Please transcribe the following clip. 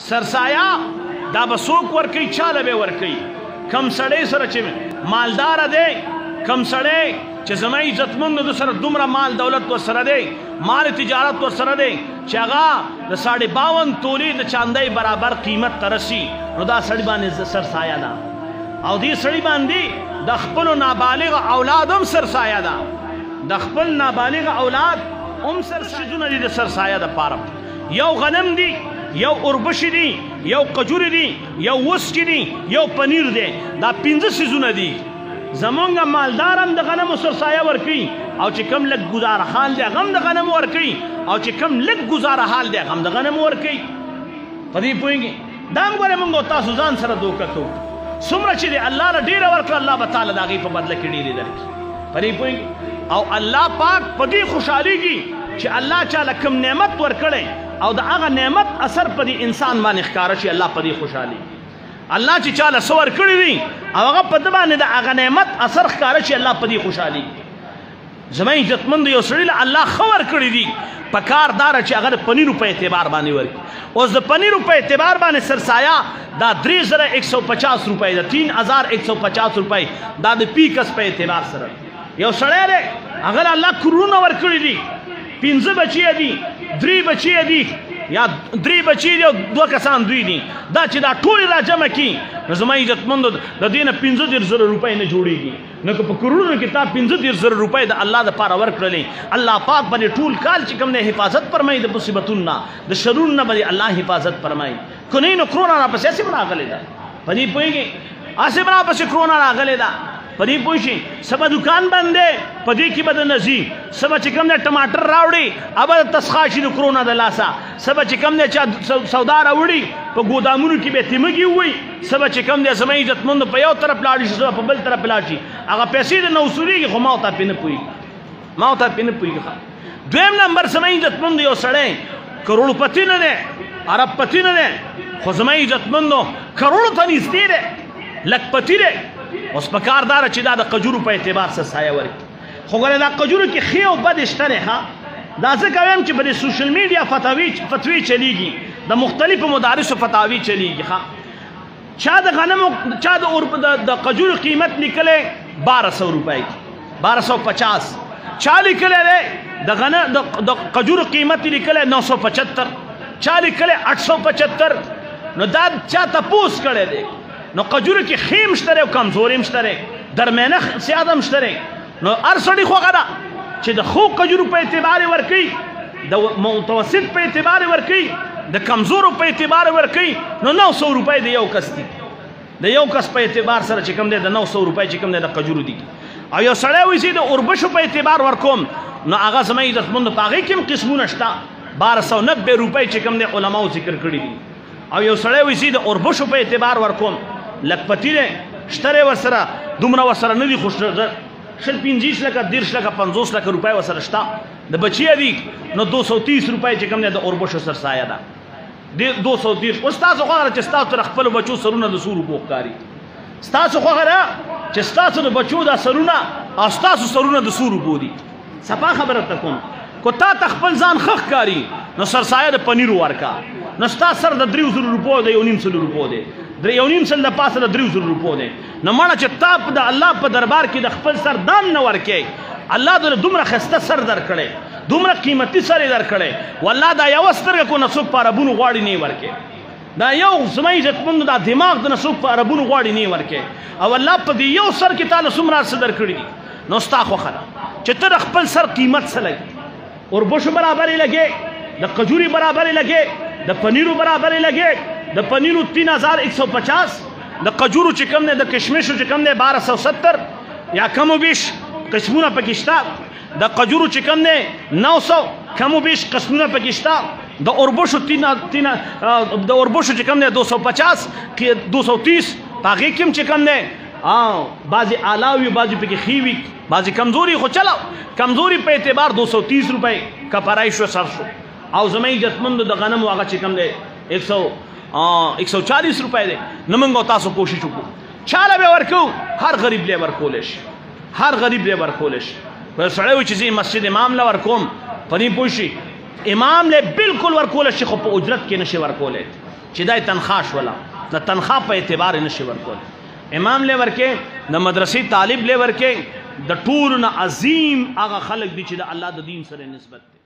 سرسایا دا به څوک ورکوي چاله به ورکوي کم سړی سره چې مالداره دی کم سړی چې زما عزتمند د سره دومره مال دولت ورسره دی مال تجارت ورسره دی چې هغه د 52 تولې د چاندۍ برابر قیمت ته رسي نو دا سړی باندې سرسایه ده او دې سړی باندې د خپلو نابالغ اولاد هم سرسایه ده د خپل نابالغ اولاد هم سرسایه دي د سرسایه دپاره یو غنم دی یو اوربشي دي یو قجوري دي یو وسکي دي یو پنیر دی دا 5 سیزونه دي زمونږ مالدار هم د غنمو سرسایه ورکوي او چې کم لږ ګزاره حال دی هغه هم د غنمو ورکوي او چې کم لږ ګزاره حال دی هغه هم د غنمو ورکوي په دې پوهېږي دا هم ګورې موږ تاسو ځان سره دوکه کوو څومره چې دی الله له ډېره ورکړه الله به تعالی د هغې په بدله کې ډېرې درکړي په دې پوهېږي او الله پاک په دې خوشحالېږي چې الله چاله کوم نعمت ورکړی او د هغه نعمت اثر په دې انسان باندې ښکاره شي الله په دې خوشحالېږي الله چې چاله څه ورکړي وي او هغه په ده باندې د هغه نعمت اثر ښکاره شي الله په دې خوشحالېږي زما عزتمند یو سړي له الله ښه ورکړي دي په کار داره چې هغه د پنیرو په اعتبار باندې ورکړي اوس د پنیرو په اعتبار باندې سرسایه دا 3150 روپۍ ده 3150 روپۍ دا د پیکس په اعتبار سره یو سړی دی هغه له الله کورونه ورکړي دي 15 بچي دي 3 بچي دي یا 3 بچي دي او 2 کسان دوی دي دا چې دا ټول را جمع کړي نو زما عزتمندو د دې نه 15000 روپۍ نه جوړېږي نو که په کورونو کې تا 15000 روپۍ د الله دپاره ورکړلې الله پاک باندې ټول کال چې کوم دی حفاظت فرمایي د مصیبتونو نه د شرونو نه باندې الله حفاظت فرمایي که نه نو کرونا راپسې هسې به راغلې ده په دې پوهېږې هسې به راپسې کرونا راغلې ده په دې پوه شي څه به دوکان بند دی په دې کې به د نه ځي څه به چې کوم دی ټماټر راوړي هغه به تسخا شي د کرونا د لاسه څه به چې کوم دی چا سودا راوړي په ګودامونو کې به تیمږي ووي څه به چې کوم دی زما عزتمندو په یو طرف لاړ شي څه به په بل طرف لاړ شي هغه پیسې د نه وصولېږي خو ما ورته پرې نه پوهېږي دویم نمبر زما عزتمندو یو سړی کروڑپتی نه دی اربپتی نه دی خو زما عزتمندو کروړو ته نږدې دی لکپتی دی اوس په کار داره چې دا د قجورو په اعتبار سرسایه ورکړي خو ګوره دا قجورو کې ښې او بد شته دی ښه دا ځکه وایم چې په دې سوشل میډیا فتوې چلیږي د مختلفو مدارسو فتاوی چلیږي ښه چا د غنمو چا د قجورو قیمت لیکلی 1200 روپۍ 1250 چا لیکلی دی د قجورو قیمت لیکلی 975 چا لیکلی 875 نو دا چا تپوس کړی دی نو قجورو کې خیم شته او کمزوري هم شته درمیانه سیاد هم شته نو هر سړي خوښه ده چې د ښو قجورو په اعتبار ورکوي د متوسط په اعتبار ورکوي د کمزورو په اعتبار ورکوي نو 900 روپۍ د یو کس دي د یو کس په اعتبار سره چې کوم دی د 900 روپۍ چې کوم دی د قجورو دي او یو سړی وایي چې د اوربشو په اعتبار ورکوم نو هغه زما عزتمندو په هغې کې هم قسمونه شته 1290 روپۍ چې کوم دی علماو ذکر کړي دي او یو سړی وایي چې د اوربشو په اعتبار ورکوم لکپتی دی شته ورسره دومره ورسره نه دي خو 15 لکه 10 لکه 50 لکه روپۍ ورسره شته د بچي دي نو 230 روپۍ چې کوم دی د اوربشو سرسایه ده 230 اوس تاسو خوښه ده چې ستاسو تر خپلو بچو سرونه د 100 روپو ښکاري ستاسو خوښه ده چې ستاسو د بچو دا سرونه او ستاسو سرونه د 100 روپو دي صفا خبره ته کوم کو تا ته خپل ځان ښه ښکاري نو سرسایه د پنیرو ورکا نو ستا سر د 300 روپو دی 1.5 روپو دی 1.5 د پاسه د 300 روپو دی نو مړه چې تا د الله په دربار کې د خپل سر دام نه ورکې الله د دومره ښایسته سر درکړی دومره قیمتي سر یې درکړی والله دا یوه سترګه کو نه څوک په عربونو غواړي نه یې ورکې دا یو زما عزتمندو دا دماغ د نه څوک په عربونو غواړي نه یې ورکې او الله په دې یو سر کې تا له څومره څه درکړي دي نو ستا خوښه ده چې ته د خپل سر قیمت څه لګي اوربشو برابر یې لګې د قجوري برابر یې لګې د پنیرو برابر یې لګې د پنیرو 3150 د قجورو چې کوم دی د کشمشو چې کوم دی 1270 یا کم و بیش قسمونه پکې شته د قجورو چې کوم دی 900 کم و بیش قسمونه پکې شته د اوربشو د اوربشو چې کوم دی 250 230 په هغې کې هم چې کوم دی بعضې اعلی وي بعضې پکې ښې وي بعضې کمزوري خو چلو کمزوري په اعتبار 230 روپۍ کپرای شو سر شو او زما عزتمندو د غنمو هغه چې کوم دی 140 روپۍ دی نو موږ تاسو کوشش وکړو چاله به ورکو هر غریب لی ورکولی شي هر غریب لی ورکولی شي سړی وایي چې زه مسجد امام له ورکوم په دې پوه شي امام له بالکل ورکول شي خو په اجرت کې نشي ورکوله چې دای تنخواه شولا د تنخواه په اعتبار نشي ورکوله امام له ورکه د مدرسې طالب له ورکه د ټول نه عظیم هغه خلق دي چې د الله د دین سره نسبت